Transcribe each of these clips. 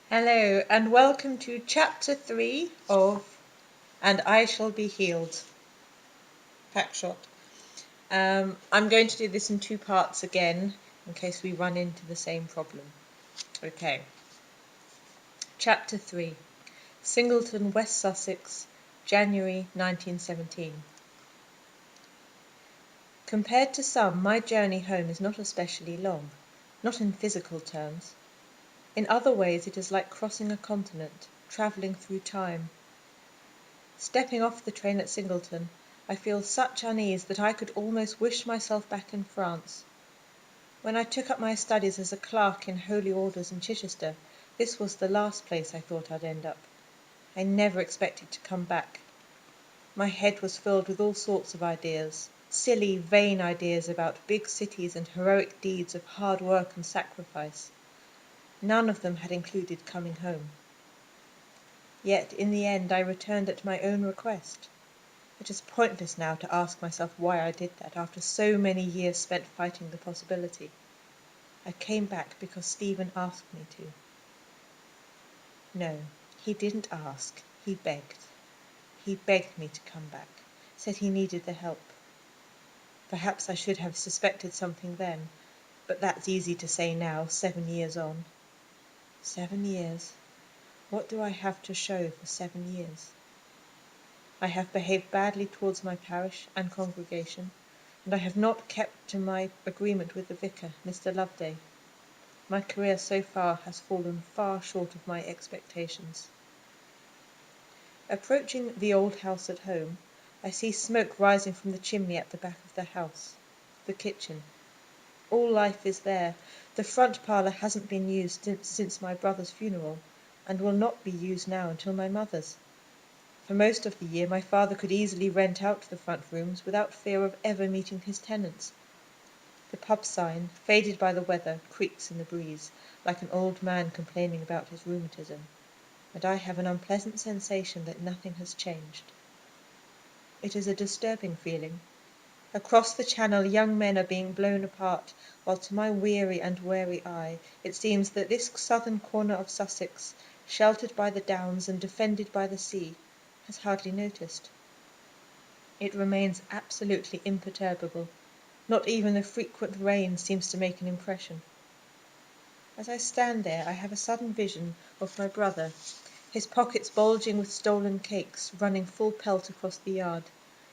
Hello and welcome to chapter 3 of And I Shall Be Healed. Packshot. I'm going to do this in two parts again in case we run into the same problem. Okay. Chapter 3. Singleton, West Sussex, January 1917. Compared to some, my journey home is not especially long, not in physical terms. In other ways it is like crossing a continent, travelling through time. Stepping off the train at Singleton, I feel such unease that I could almost wish myself back in France. When I took up my studies as a clerk in Holy Orders in Chichester, this was the last place I thought I'd end up. I never expected to come back. My head was filled with all sorts of ideas, silly, vain ideas about big cities and heroic deeds of hard work and sacrifice. None of them had included coming home. Yet in the end I returned at my own request. It is pointless now to ask myself why I did that after so many years spent fighting the possibility. I came back because Stephen asked me to. No, he didn't ask. He begged. He begged me to come back, said he needed the help. Perhaps I should have suspected something then, but that's easy to say now, 7 years on. 7 years. What do I have to show for 7 years? I have behaved badly towards my parish and congregation, and I have not kept to my agreement with the vicar, Mr. Loveday. My career so far has fallen far short of my expectations. Approaching the old house at home, I see smoke rising from the chimney at the back of the house, the kitchen. All life is there. The front parlour hasn't been used since my brother's funeral, and will not be used now until my mother's. For most of the year my father could easily rent out the front rooms without fear of ever meeting his tenants. The pub sign, faded by the weather, creaks in the breeze, like an old man complaining about his rheumatism, and I have an unpleasant sensation that nothing has changed. It is a disturbing feeling. Across the channel young men are being blown apart, while to my weary and wary eye it seems that this southern corner of Sussex, sheltered by the downs and defended by the sea, has hardly noticed. It remains absolutely imperturbable. Not even the frequent rain seems to make an impression. As I stand there, I have a sudden vision of my brother, his pockets bulging with stolen cakes, running full pelt across the yard,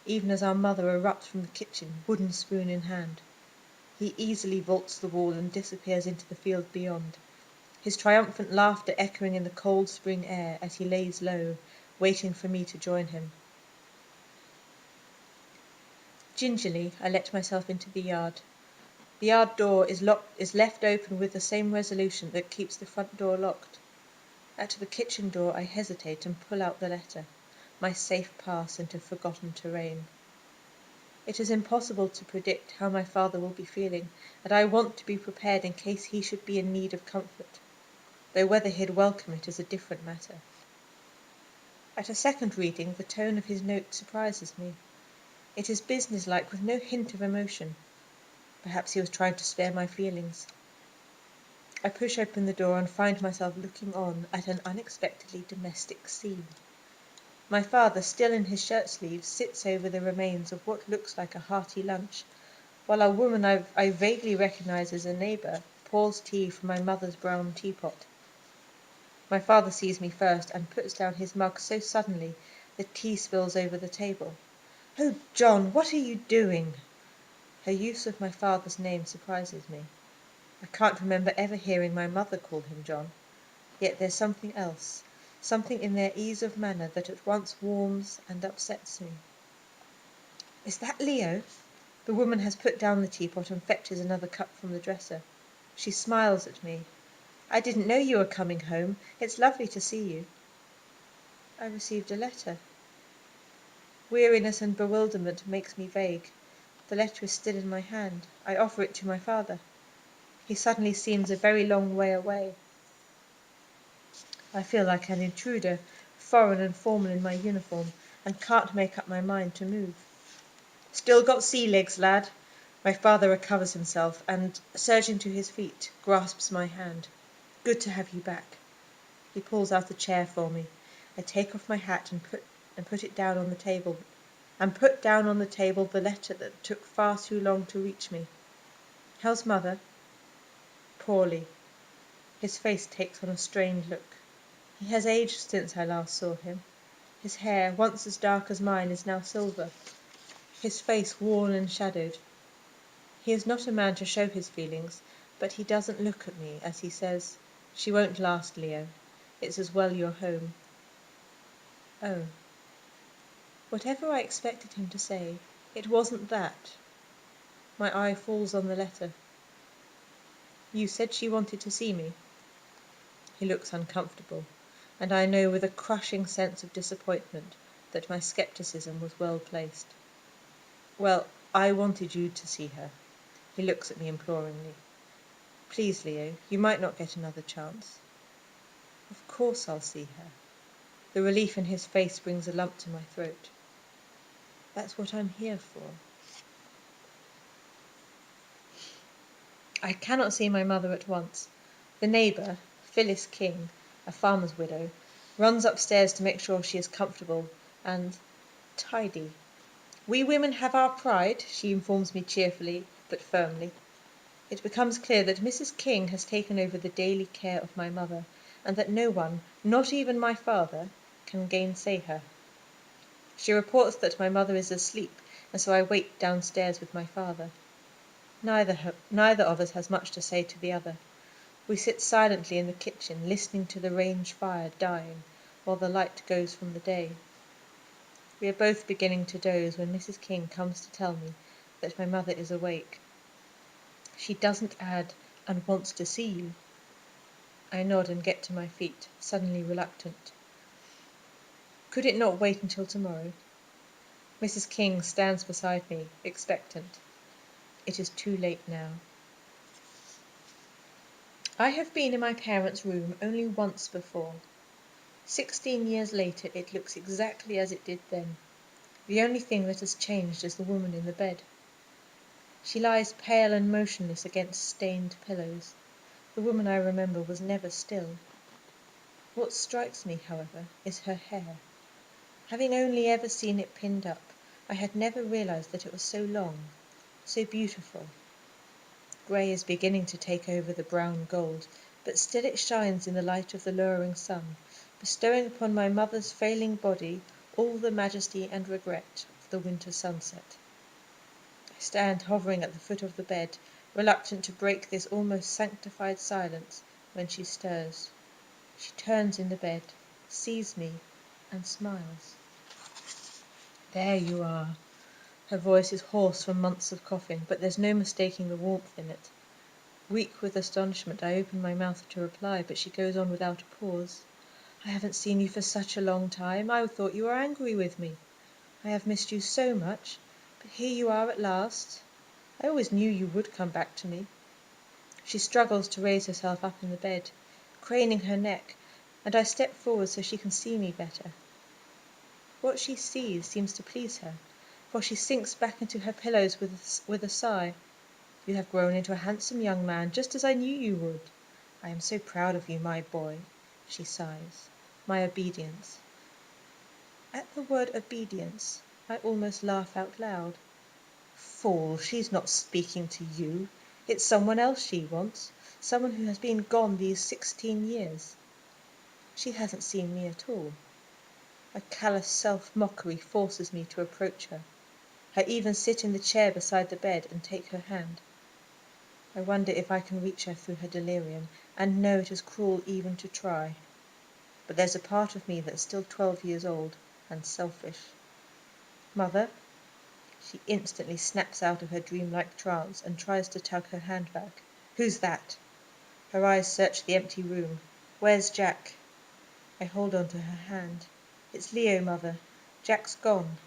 even as our mother erupts from the kitchen, wooden spoon in hand. He easily vaults the wall and disappears into the field beyond, his triumphant laughter echoing in the cold spring air as he lays low, waiting for me to join him. Gingerly, I let myself into the yard. The yard door is left open with the same resolution that keeps the front door locked. At the kitchen door I hesitate and pull out the letter, my safe pass into forgotten terrain. It is impossible to predict how my father will be feeling, and I want to be prepared in case he should be in need of comfort, though whether he'd welcome it is a different matter. At a second reading, the tone of his note surprises me. It is businesslike with no hint of emotion. Perhaps he was trying to spare my feelings. I push open the door and find myself looking on at an unexpectedly domestic scene. My father, still in his shirt-sleeves, sits over the remains of what looks like a hearty lunch, while a woman I vaguely recognise as a neighbour pours tea from my mother's brown teapot. My father sees me first and puts down his mug so suddenly that tea spills over the table. "Oh, John, what are you doing?" Her use of my father's name surprises me. I can't remember ever hearing my mother call him John. Yet there's something else, something in their ease of manner that at once warms and upsets me. "Is that Leo?" The woman has put down the teapot and fetches another cup from the dresser. She smiles at me. "I didn't know you were coming home. It's lovely to see you." I received a letter. Weariness and bewilderment makes me vague. The letter is still in my hand. I offer it to my father. He suddenly seems a very long way away. I feel like an intruder, foreign and formal in my uniform, and can't make up my mind to move. "Still got sea legs, lad." My father recovers himself and, surging to his feet, grasps my hand. "Good to have you back." He pulls out a chair for me. I take off my hat and put it down on the table, and put down on the table the letter that took far too long to reach me. How's Mother? Poorly. His face takes on a strained look. He has aged since I last saw him. His hair, once as dark as mine, is now silver. His face worn and shadowed. He is not a man to show his feelings, but he doesn't look at me as he says, "She won't last, Leo. It's as well you're home." Oh. Whatever I expected him to say, it wasn't that. My eye falls on the letter. You said she wanted to see me. He looks uncomfortable, and I know with a crushing sense of disappointment that my scepticism was well placed. Well, I wanted you to see her. He looks at me imploringly. Please, Leo, you might not get another chance. Of course I'll see her. The relief in his face brings a lump to my throat. That's what I'm here for. I cannot see my mother at once. The neighbour, Phyllis King, a farmer's widow, runs upstairs to make sure she is comfortable and tidy. We women have our pride, she informs me cheerfully but firmly. It becomes clear that Mrs. King has taken over the daily care of my mother, and that no one, not even my father, can gainsay her. She reports that my mother is asleep, and so I wait downstairs with my father. Neither of us has much to say to the other. We sit silently in the kitchen, listening to the range fire dying, while the light goes from the day. We are both beginning to doze when Mrs. King comes to tell me that my mother is awake. She doesn't add, "and wants to see you." I nod and get to my feet, suddenly reluctant. Could it not wait until tomorrow? Mrs. King stands beside me, expectant. It is too late now. I have been in my parents' room only once before. 16 years later it looks exactly as it did then. The only thing that has changed is the woman in the bed. She lies pale and motionless against stained pillows. The woman I remember was never still. What strikes me, however, is her hair. Having only ever seen it pinned up, I had never realized that it was so long, so beautiful. Grey is beginning to take over the brown gold, but still it shines in the light of the lowering sun, bestowing upon my mother's failing body all the majesty and regret of the winter sunset. I stand hovering at the foot of the bed, reluctant to break this almost sanctified silence, when she stirs. She turns in the bed, sees me, and smiles. There you are. Her voice is hoarse from months of coughing, but there's no mistaking the warmth in it. Weak with astonishment, I open my mouth to reply, but she goes on without a pause. I haven't seen you for such a long time. I thought you were angry with me. I have missed you so much, but here you are at last. I always knew you would come back to me. She struggles to raise herself up in the bed, craning her neck, and I step forward so she can see me better. What she sees seems to please her, for she sinks back into her pillows with a sigh. You have grown into a handsome young man, just as I knew you would. I am so proud of you, my boy, she sighs. My obedience. At the word obedience, I almost laugh out loud. Fool, she's not speaking to you. It's someone else she wants, someone who has been gone these 16 years. She hasn't seen me at all. A callous self-mockery forces me to approach her. I even sit in the chair beside the bed and take her hand. I wonder if I can reach her through her delirium, and know it is cruel even to try. But there's a part of me that's still 12 years old, and selfish. Mother? She instantly snaps out of her dreamlike trance and tries to tug her hand back. Who's that? Her eyes search the empty room. Where's Jack? I hold on to her hand. It's Leo, Mother. Jack's gone.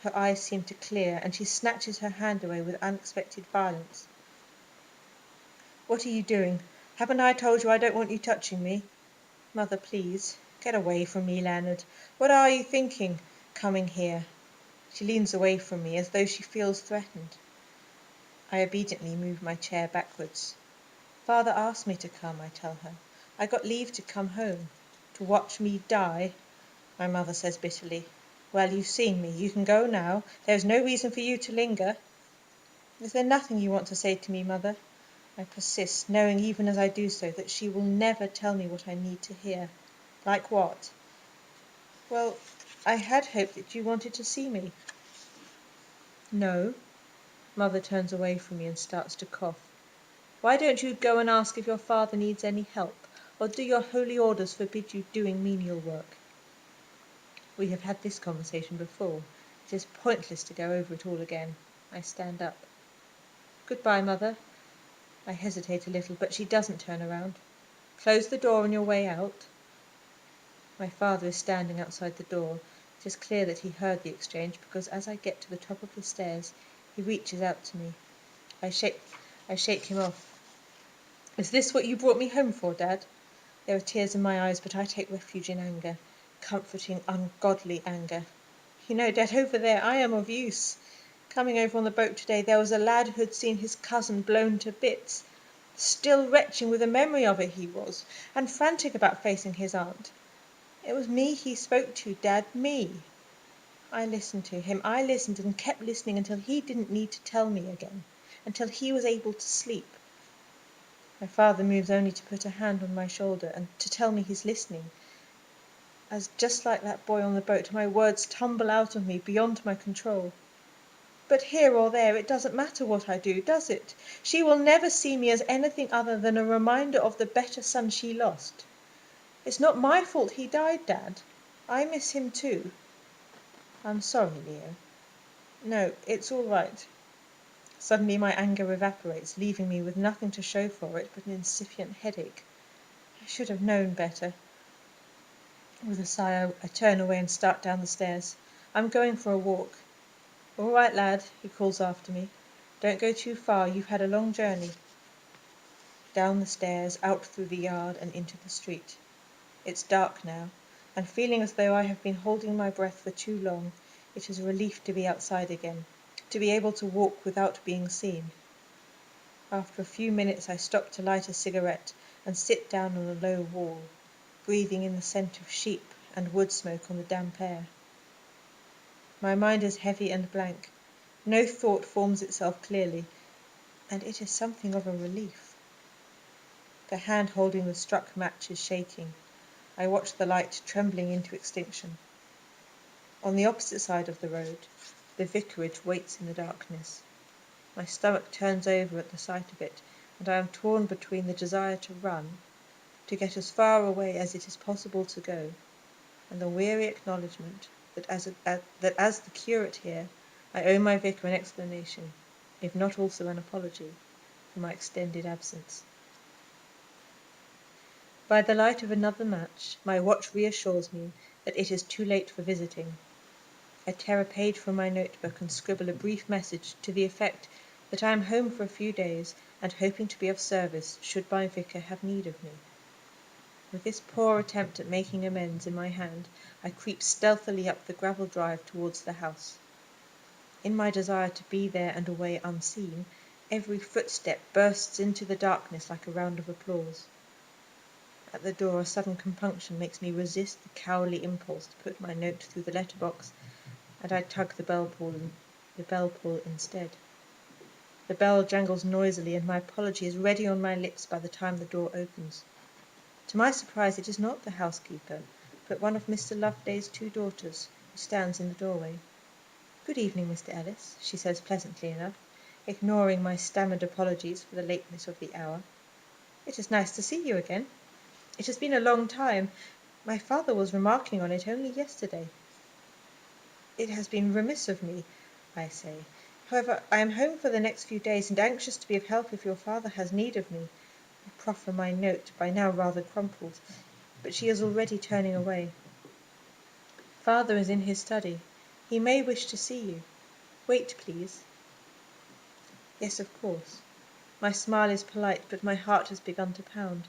Her eyes seem to clear, and she snatches her hand away with unexpected violence. What are you doing? Haven't I told you I don't want you touching me? Mother, please. Get away from me, Leonard. What are you thinking, coming here? She leans away from me as though she feels threatened. I obediently move my chair backwards. Father asked me to come, I tell her. I got leave to come home. To watch me die, my mother says bitterly. Well, you've seen me. You can go now. There is no reason for you to linger. Is there nothing you want to say to me, mother? I persist, knowing even as I do so that she will never tell me what I need to hear. Like what? Well, I had hoped that you wanted to see me. No. Mother turns away from me and starts to cough. Why don't you go and ask if your father needs any help, or do your holy orders forbid you doing menial work? We have had this conversation before. It is pointless to go over it all again. I stand up. Goodbye, Mother. I hesitate a little, but she doesn't turn around. Close the door on your way out. My father is standing outside the door. It is clear that he heard the exchange, because as I get to the top of the stairs, he reaches out to me. I shake him off. Is this what you brought me home for, Dad? There are tears in my eyes, but I take refuge in anger, comforting, ungodly anger. You know, Dad, over there I am of use. Coming over on the boat today, there was a lad who had seen his cousin blown to bits. Still retching with the memory of it he was, and frantic about facing his aunt. It was me he spoke to, Dad, me. I listened to him. I listened and kept listening until he didn't need to tell me again, until he was able to sleep. My father moves only to put a hand on my shoulder and to tell me he's listening. As just like that boy on the boat, my words tumble out of me beyond my control. But here or there, it doesn't matter what I do, does it? She will never see me as anything other than a reminder of the better son she lost. It's not my fault he died, Dad. I miss him too. I'm sorry, Leo. No, it's all right. Suddenly my anger evaporates, leaving me with nothing to show for it but an incipient headache. I should have known better. With a sigh, I turn away and start down the stairs. I'm going for a walk. All right, lad, he calls after me. Don't go too far, you've had a long journey. Down the stairs, out through the yard, and into the street. It's dark now, and feeling as though I have been holding my breath for too long, it is a relief to be outside again, to be able to walk without being seen. After a few minutes I stop to light a cigarette and sit down on a low wall, breathing in the scent of sheep and wood smoke on the damp air. My mind is heavy and blank. No thought forms itself clearly, and it is something of a relief. The hand holding the struck match is shaking. I watch the light trembling into extinction. On the opposite side of the road, the vicarage waits in the darkness. My stomach turns over at the sight of it, and I am torn between the desire to run, to get as far away as it is possible to go, and the weary acknowledgement that as the curate here, I owe my vicar an explanation, if not also an apology, for my extended absence. By the light of another match, my watch reassures me that it is too late for visiting. I tear a page from my notebook and scribble a brief message to the effect that I am home for a few days and hoping to be of service should my vicar have need of me. With this poor attempt at making amends in my hand, I creep stealthily up the gravel drive towards the house. In my desire to be there and away unseen, every footstep bursts into the darkness like a round of applause. At the door, a sudden compunction makes me resist the cowardly impulse to put my note through the letterbox, and I tug the bell pull instead. The bell jangles noisily, and my apology is ready on my lips by the time the door opens. To my surprise, it is not the housekeeper, but one of Mr. Loveday's 2 daughters, who stands in the doorway. "Good evening, Mr. Ellis," she says pleasantly enough, ignoring my stammered apologies for the lateness of the hour. "It is nice to see you again. It has been a long time. My father was remarking on it only yesterday." "It has been remiss of me," I say. "However, I am home for the next few days, and anxious to be of help if your father has need of me." I proffer my note, by now rather crumpled, but she is already turning away. "Father is in his study. He may wish to see you. Wait, please." Yes, of course. My smile is polite, but my heart has begun to pound.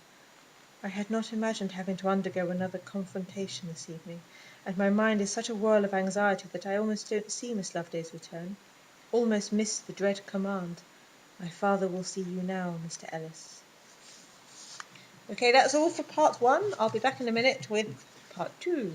I had not imagined having to undergo another confrontation this evening, and my mind is such a whirl of anxiety that I almost don't see Miss Loveday's return, almost miss the dread command, "My father will see you now, Mr. Ellis." Okay, that's all for part 1. I'll be back in a minute with part 2.